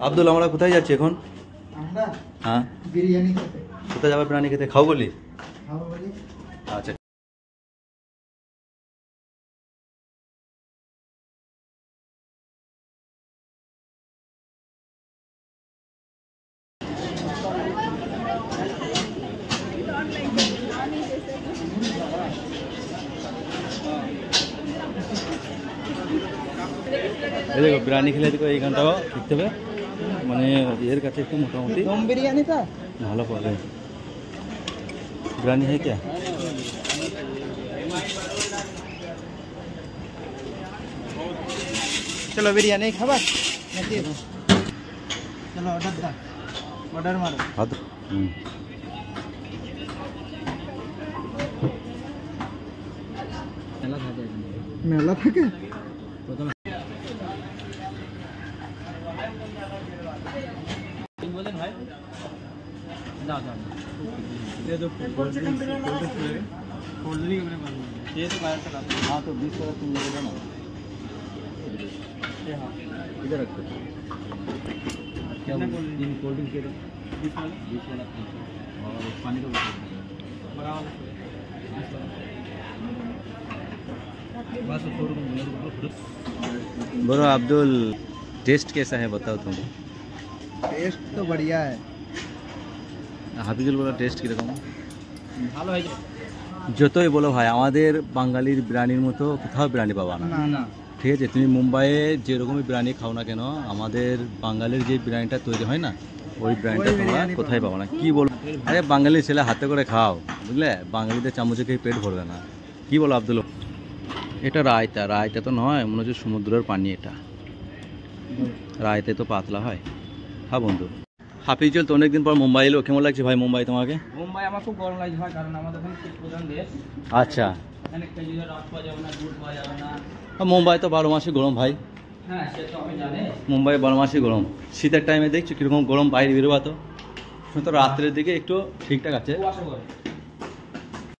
আব্দুল, আমরা কোথায় যাচ্ছি এখন? আমরা হ্যাঁ, বিরিয়ানি খেতে। কোথায় যাবে বিরিয়ানি খেতে? খাও বলি? খাবো বলি। আচ্ছা, এই দেখো বিরিয়ানি খেলে দেখো এইখানটাও দেখতে হবে, মানে এর কাছে একটু মোটামুটি দম বিরিয়ানি था। ভালো পাবে। বিরিয়ানি है क्या? चलो बिरयानी खाबा नाকি? चलो ऑर्डर दा, ऑर्डर मारो। हाँ तो মেলা থাকে। हाँ तो 20 वाला तुम ले लेना, इधर रखो। क्या 3 कोल्ड ड्रिंक के 20 वाला और पानी का बोलो। अब्दुल, टेस्ट कैसा है बताओ तुम? टेस्ट तो बढ़िया है। হাফিজুল বলো টেস্ট কীরকম? ভালো হয়েছে। যতই বলো ভাই, আমাদের বাঙালির বিরিয়ানির মতো কোথাও বিরিয়ানি পাবা না। না না, ঠিক আছে, তুমি মুম্বাইয়ে যেরকমই বিরিয়ানি খাও না কেন, আমাদের বাঙালির যে বিরিয়ানিটা তৈরি হয় না, ওই বিরিয়ানিটা তোমরা কোথায় পাবো না। কি বলো? আরে বাঙালির ছেলে হাতে করে খাও, বুঝলে? বাঙালিদের চামচে খেয়ে পেট ভরবে না। কি বলো আব্দুল? এটা রায়তা, রায়তা তো নয়, মনে হচ্ছে সমুদ্রের পানি এটা। রায়তা তো পাতলা হয়। হ্যাঁ বন্ধু। হাফিজুল তো অনেকদিন পর মুম্বাই এলো, কেমন লাগছে ভাই মুম্বাই তোমাকে? মুম্বাই আমার খুব গরম লাগছে ভাই, কারণ আমাদের এখানে খুব প্রধান দেশ। আচ্ছা, এখানে খেজুরের রস পাওয়া যাবে না, দুধ পাওয়া যাবে না। মুম্বাই তো 12 মাসে গরম ভাই। হ্যাঁ সে তো আমি জানি। মুম্বাই 12 মাসে গরম। শীতের টাইমে দেখছো কীরকম গরম, বাইরে বেরোবা তো। তো রাত্রের দিকে একটু ঠিকঠাক আছে। কুয়াশা করে।